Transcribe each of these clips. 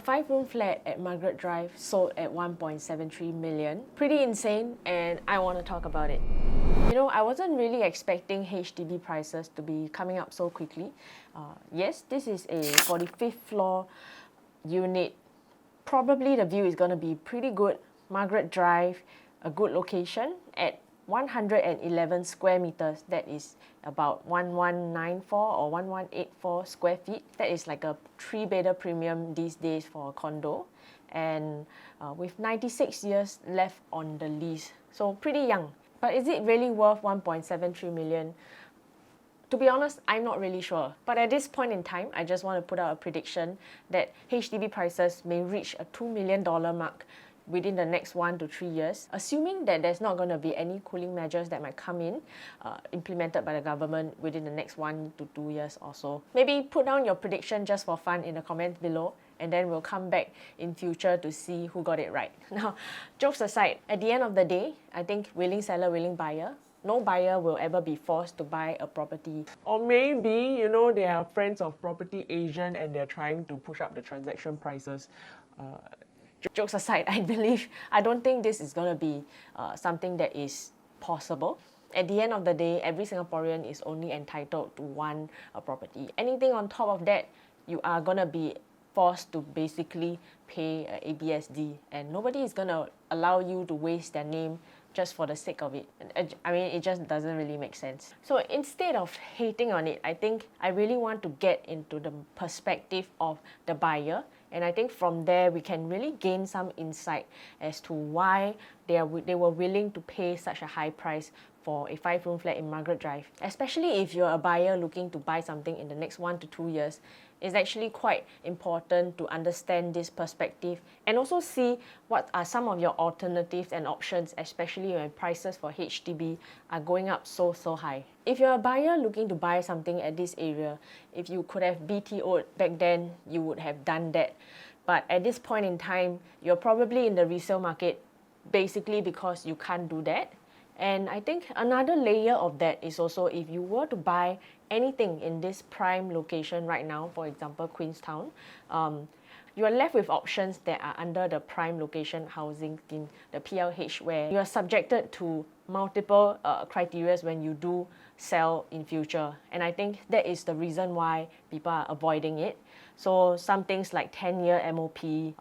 5-room flat at Margaret Drive sold at 1.73 million. Pretty insane, and I want to talk about it. You know, I wasn't really expecting HDB prices to be coming up so quickly. Yes, this is a 45th floor unit. Probably the view is going to be pretty good. Margaret Drive, a good location at 111 square meters. That is about 1194 or 1184 square feet. That is like a 3-bedder premium these days for a condo, and with 96 years left on the lease, so pretty young. But is it really worth 1.73 million? To be honest, I'm not really sure. But at this point in time, I just want to put out a prediction that HDB prices may reach a $2 million mark within the next 1 to 3 years, assuming that there's not going to be any cooling measures that might come in, implemented by the government within the next 1 to 2 years or so. Maybe put down your prediction just for fun in the comments below, and then we'll come back in future to see who got it right. Now, jokes aside, at the end of the day, I think willing seller, willing buyer. No buyer will ever be forced to buy a property. Or maybe, you know, they are friends of property agent and they're trying to push up the transaction prices. Jokes aside, I don't think this is going to be something that is possible. At the end of the day, every Singaporean is only entitled to one property. Anything on top of that, you are going to be forced to basically pay ABSD, and nobody is going to allow you to waste their name just for the sake of it. I mean, it just doesn't really make sense. So instead of hating on it, I think I really want to get into the perspective of the buyer, and I think from there we can really gain some insight as to why they were willing to pay such a high price for a 5-room flat in Margaret Drive. Especially if you're a buyer looking to buy something in the next 1 to 2 years, it's actually quite important to understand this perspective and also see what are some of your alternatives and options, especially when prices for HDB are going up so high. If you're a buyer looking to buy something at this area, if you could have BTO'd back then, you would have done that. But at this point in time, you're probably in the resale market basically because you can't do that. And I think another layer of that is also if you were to buy anything in this prime location right now, for example, Queenstown, you are left with options that are under the prime location housing scheme, the PLH, where you are subjected to multiple criteria when you do sell in future. And I think that is the reason why people are avoiding it. So some things like 10-year MOP,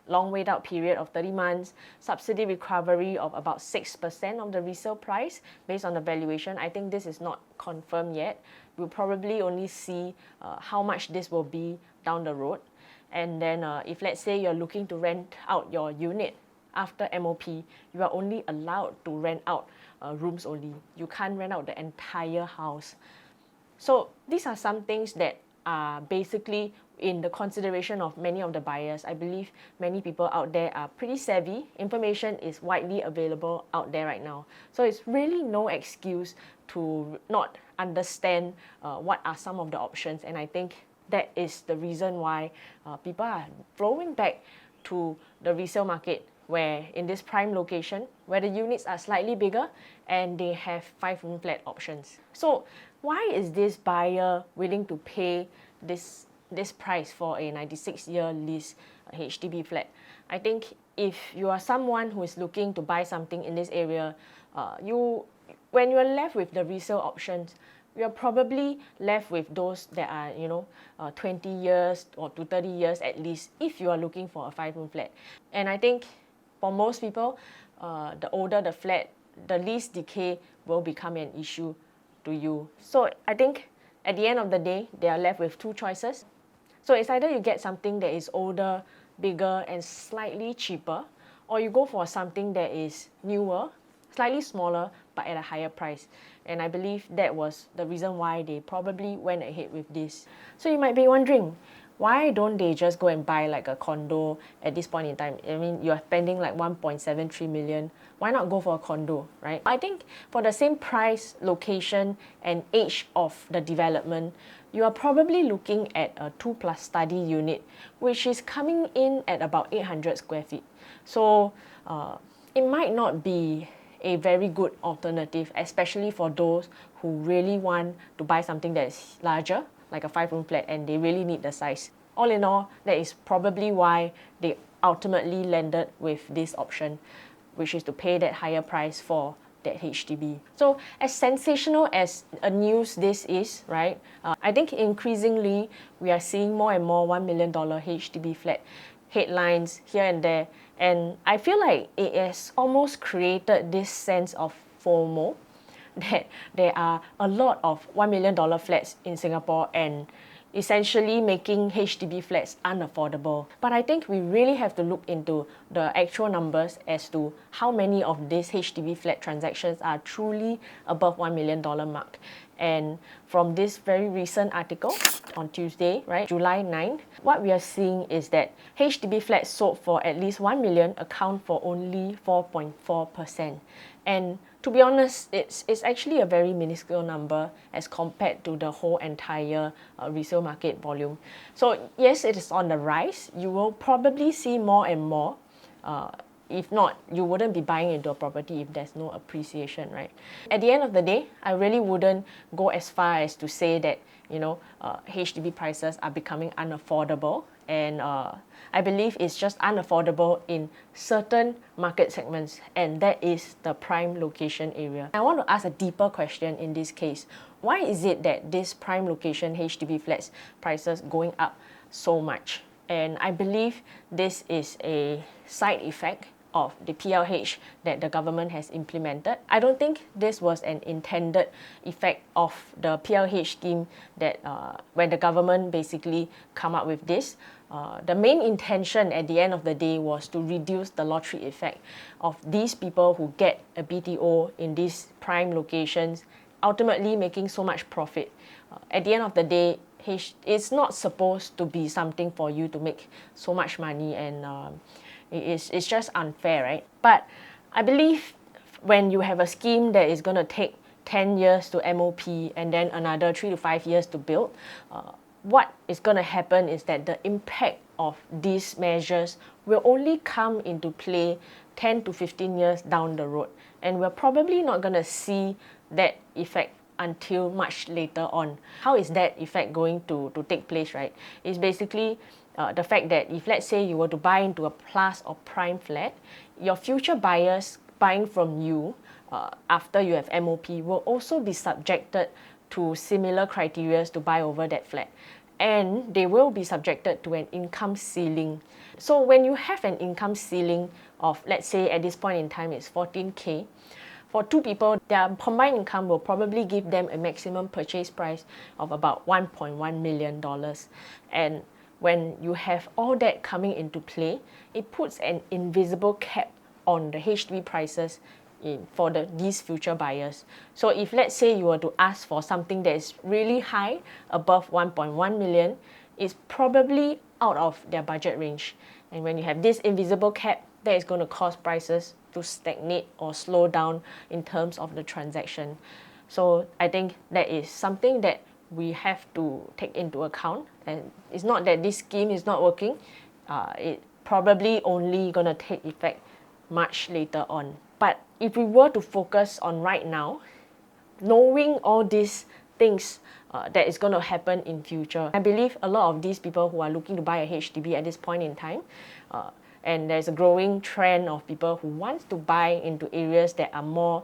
long wait out period of 30 months, subsidy recovery of about 6% of the resale price based on the valuation. I think this is not confirmed yet. We'll probably only see how much this will be down the road. And then if let's say you're looking to rent out your unit after MOP, you are only allowed to rent out rooms only. You can't rent out the entire house. So these are some things that are basically in the consideration of many of the buyers. I believe many people out there are pretty savvy. Information is widely available out there right now. So it's really no excuse to not understand what are some of the options. And I think that is the reason why people are flowing back to the resale market, where in this prime location, where the units are slightly bigger and they have 5-room flat options. So why is this buyer willing to pay this price for a 96-year lease HDB flat? I think if you are someone who is looking to buy something in this area, when you are left with the resale options, you're probably left with those that are 20 years or to 30 years at least, if you are looking for a 5-room flat. And I think for most people, the older the flat, the lease decay will become an issue to you. So I think at the end of the day, they are left with 2 choices. So it's either you get something that is older, bigger, and slightly cheaper, or you go for something that is newer, slightly smaller, but at a higher price. And I believe that was the reason why they probably went ahead with this. So you might be wondering, why don't they just go and buy like a condo at this point in time? I mean, you're spending like 1.73 million. Why not go for a condo, right? I think for the same price, location, and age of the development, you are probably looking at a 2+ study unit, which is coming in at about 800 square feet. So it might not be a very good alternative, especially for those who really want to buy something that is larger, like a 5-room flat, and they really need the size. all in all, that is probably why they ultimately landed with this option, which is to pay that higher price for that HDB. So as sensational as a news this is, right, I think increasingly we are seeing more and more $1 million HDB flat headlines here and there. And I feel like it has almost created this sense of FOMO, that there are a lot of $1 million flats in Singapore and essentially making HDB flats unaffordable. But I think we really have to look into the actual numbers as to how many of these HDB flat transactions are truly above $1 million mark. And from this very recent article on Tuesday, right, July 9th, what we are seeing is that HDB flats sold for at least 1 million account for only 4.4%. And to be honest, it's actually a very minuscule number as compared to the whole entire resale market volume. So yes, it is on the rise. You will probably see more and more. If not, you wouldn't be buying into a property if there's no appreciation, right? At the end of the day, I really wouldn't go as far as to say that, HDB prices are becoming unaffordable. And I believe it's just unaffordable in certain market segments, and that is the prime location area. I want to ask a deeper question in this case. Why is it that this prime location HDB flats prices going up so much? And I believe this is a side effect of the PLH that the government has implemented. I don't think this was an intended effect of the PLH scheme that when the government basically come up with this. The main intention at the end of the day was to reduce the lottery effect of these people who get a BTO in these prime locations, ultimately making so much profit. At the end of the day, it's not supposed to be something for you to make so much money, and it's just unfair, right? But I believe when you have a scheme that is going to take 10 years to MOP and then another 3 to 5 years to build, what is going to happen is that the impact of these measures will only come into play 10 to 15 years down the road. And we're probably not going to see that effect until much later on. How is that effect going to take place, right? It's basically the fact that if, let's say, you were to buy into a plus or prime flat, your future buyers buying from you after you have MOP will also be subjected to similar criteria to buy over that flat. And they will be subjected to an income ceiling. So when you have an income ceiling of, let's say at this point in time, it's 14K, for two people, their combined income will probably give them a maximum purchase price of about $1.1 million. And when you have all that coming into play, it puts an invisible cap on the HDB prices for these future buyers. So if, let's say, you were to ask for something that is really high, above 1.1 million, it's probably out of their budget range. And when you have this invisible cap, that is going to cause prices to stagnate or slow down in terms of the transaction. So I think that is something that we have to take into account. And it's not that this scheme is not working. It probably only going to take effect much later on. But if we were to focus on right now, knowing all these things that is going to happen in future, I believe a lot of these people who are looking to buy a HDB at this point in time, and there's a growing trend of people who want to buy into areas that are more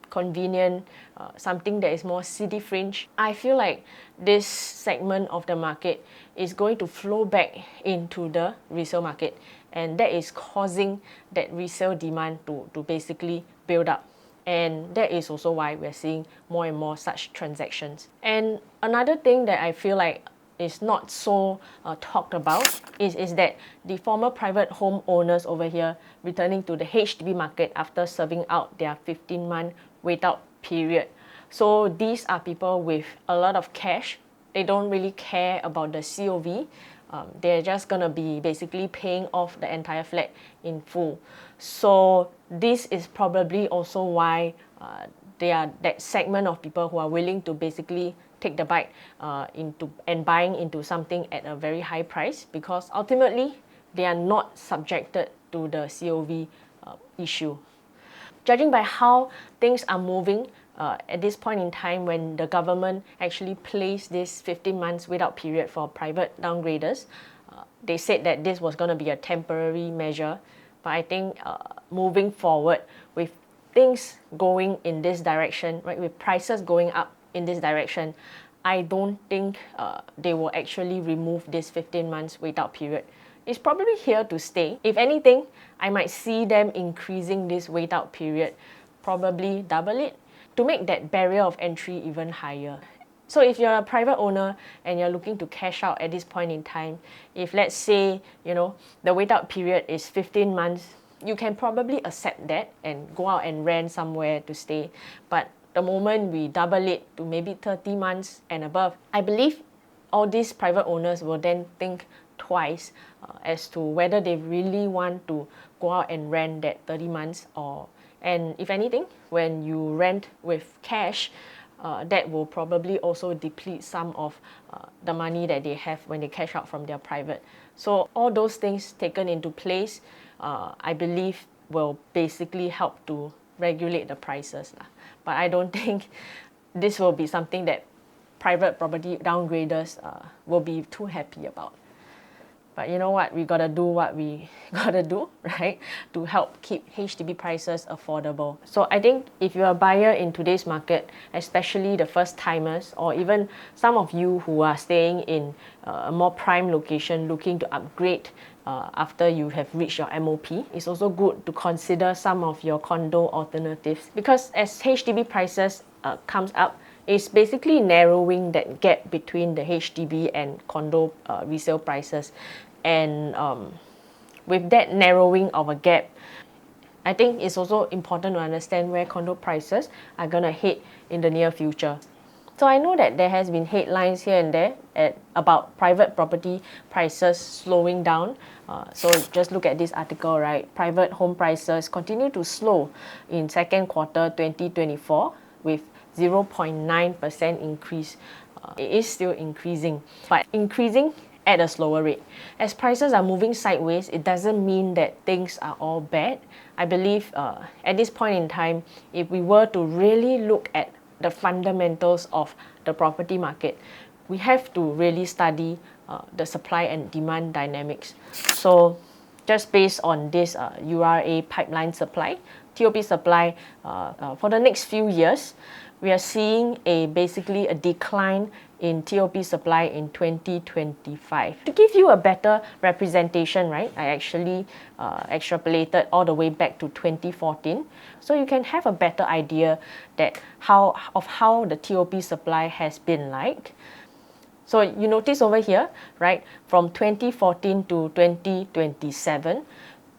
convenient, something that is more city fringe. I feel like this segment of the market is going to flow back into the resale market, and that is causing that resale demand to basically build up. And that is also why we're seeing more and more such transactions. And another thing that I feel like is not so talked about is that the former private home owners over here returning to the HDB market after serving out their 15-month wait-out period. So these are people with a lot of cash. They don't really care about the COV. They're just going to be basically paying off the entire flat in full. So this is probably also why they are that segment of people who are willing to basically take the bite into and buying into something at a very high price, because ultimately they are not subjected to the COV issue. Judging by how things are moving at this point in time, when the government actually placed this 15 months without period for private downgraders, they said that this was going to be a temporary measure. But I think moving forward with things going in this direction, right, with prices going up in this direction, I don't think they will actually remove this 15 months wait out period. It's probably here to stay. If anything, I might see them increasing this wait out period, probably double it, to make that barrier of entry even higher. So if you're a private owner and you're looking to cash out at this point in time, if let's say, the wait out period is 15 months, you can probably accept that and go out and rent somewhere to stay. But the moment we double it to maybe 30 months and above, I believe all these private owners will then think twice as to whether they really want to go out and rent that 30 months and if anything, when you rent with cash, that will probably also deplete some of the money that they have when they cash out from their private. So all those things taken into place, I believe will basically help to regulate the prices. But I don't think this will be something that private property downgraders will be too happy about. But you know what? We gotta do what we gotta do, right? To help keep HDB prices affordable. So I think if you're a buyer in today's market, especially the first timers, or even some of you who are staying in a more prime location looking to upgrade after you have reached your MOP, it's also good to consider some of your condo alternatives. Because as HDB prices comes up, it's basically narrowing that gap between the HDB and condo resale prices. And with that narrowing of a gap, I think it's also important to understand where condo prices are going to head in the near future. So I know that there has been headlines here and there about private property prices slowing down. So just look at this article, right? Private home prices continue to slow in second quarter 2024 with 0.9% increase. It is still increasing, but increasing at a slower rate. As prices are moving sideways, it doesn't mean that things are all bad. I believe at this point in time, if we were to really look at the fundamentals of the property market, we have to really study the supply and demand dynamics. So just based on this URA pipeline supply, TOP supply for the next few years, we are seeing basically a decline in TOP supply in 2025. To give you a better representation, right, I actually extrapolated all the way back to 2014. So you can have a better idea that how the TOP supply has been like. So you notice over here, right, from 2014 to 2027,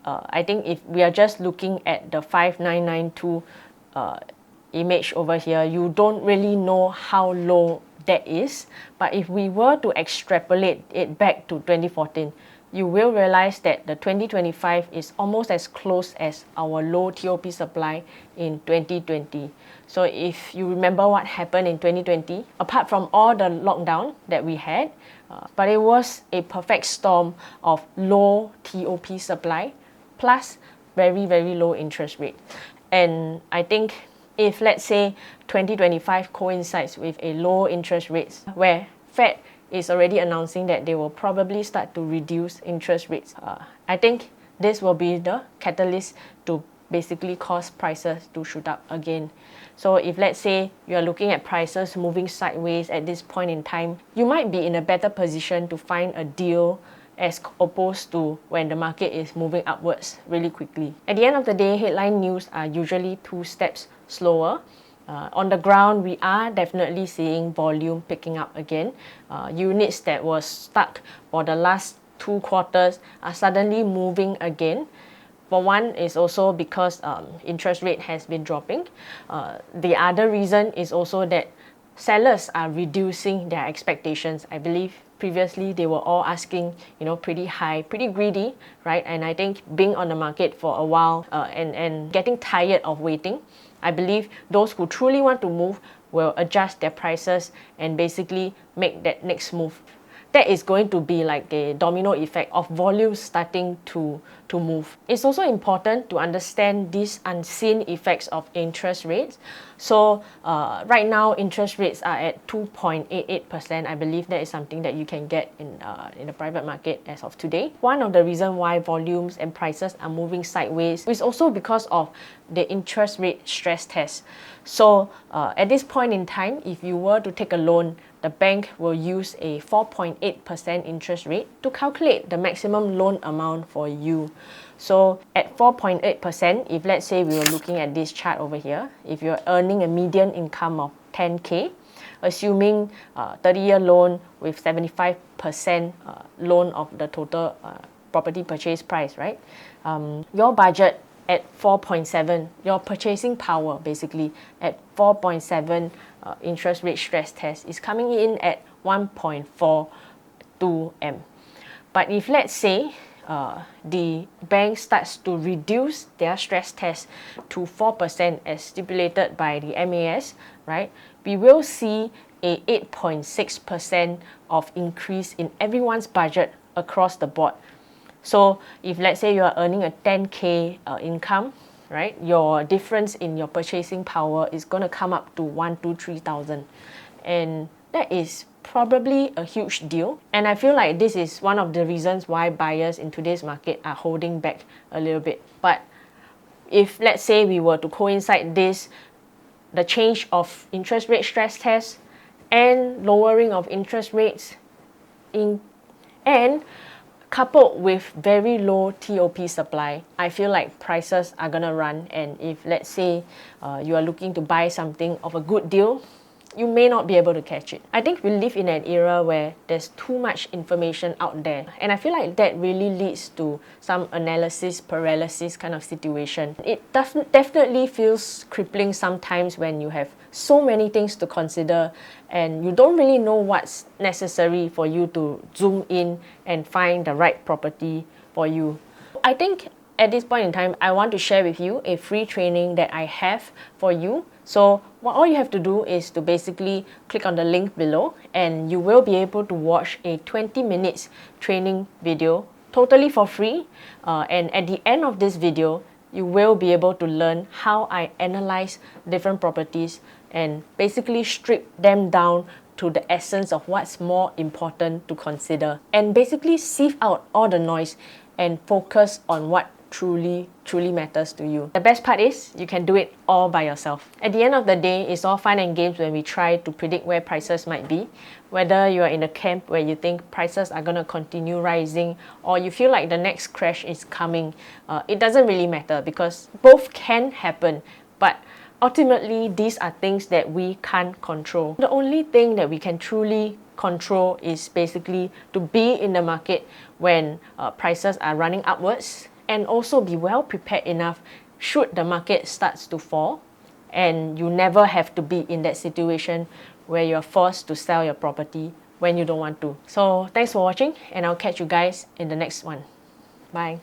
I think if we are just looking at the 5992 image over here, you don't really know how low that is. But if we were to extrapolate it back to 2014, you will realize that the 2025 is almost as close as our low TOP supply in 2020. So if you remember what happened in 2020, apart from all the lockdown that we had, but it was a perfect storm of low TOP supply plus very, very low interest rate. And I think if let's say 2025 coincides with a low interest rates where Fed is already announcing that they will probably start to reduce interest rates, I think this will be the catalyst to basically cause prices to shoot up again. So if let's say you're looking at prices moving sideways at this point in time, you might be in a better position to find a deal as opposed to when the market is moving upwards really quickly. At the end of the day, headline news are usually 2 steps slower. On the ground, we are definitely seeing volume picking up again. Units that were stuck for the last 2 quarters are suddenly moving again. For one is also because interest rate has been dropping. The other reason is also that sellers are reducing their expectations. I believe previously they were all asking, pretty high, pretty greedy, right? And I think being on the market for a while and getting tired of waiting, I believe those who truly want to move will adjust their prices and basically make that next move. that is going to be like a domino effect of volumes starting to move. It's also important to understand these unseen effects of interest rates. So right now, interest rates are at 2.88%. I believe that is something that you can get in the private market as of today. One of the reasons why volumes and prices are moving sideways is also because of the interest rate stress test. So at this point in time, if you were to take a loan, the bank will use a 4.8% interest rate to calculate the maximum loan amount for you. So at 4.8%, if let's say we were looking at this chart over here, if you're earning a median income of 10K, assuming 30-year loan with 75% loan of the total property purchase price, right? Your budget at 4.7, your purchasing power basically at 4.7 interest rate stress test is coming in at 1.42 M. But if let's say the bank starts to reduce their stress test to 4% as stipulated by the MAS, right, we will see a 8.6% of increase in everyone's budget across the board. So if let's say you are earning a 10K income, right, your difference in your purchasing power is going to come up to 3,000. And that is probably a huge deal. And I feel like this is one of the reasons why buyers in today's market are holding back a little bit. But if let's say we were to coincide this, the change of interest rate stress test and lowering of interest rates and coupled with very low TOP supply, I feel like prices are gonna run. And if let's say you are looking to buy something of a good deal, you may not be able to catch it. I think we live in an era where there's too much information out there, and I feel like that really leads to some analysis paralysis kind of situation. It definitely feels crippling sometimes when you have so many things to consider and you don't really know what's necessary for you to zoom in and find the right property for you. I think at this point in time, I want to share with you a free training that I have for you. So all you have to do is to basically click on the link below and you will be able to watch a 20 minutes training video totally for free. And at the end of this video, you will be able to learn how I analyze different properties and basically strip them down to the essence of what's more important to consider, and basically sieve out all the noise and focus on what truly matters to you. The best part is you can do it all by yourself. At the end of the day, it's all fun and games when we try to predict where prices might be. Whether you are in a camp where you think prices are going to continue rising or you feel like the next crash is coming, it doesn't really matter because both can happen. But ultimately, these are things that we can't control. The only thing that we can truly control is basically to be in the market when prices are running upwards, and also be well prepared enough should the market starts to fall, and you never have to be in that situation where you're forced to sell your property when you don't want to. So thanks for watching, and I'll catch you guys in the next one. Bye.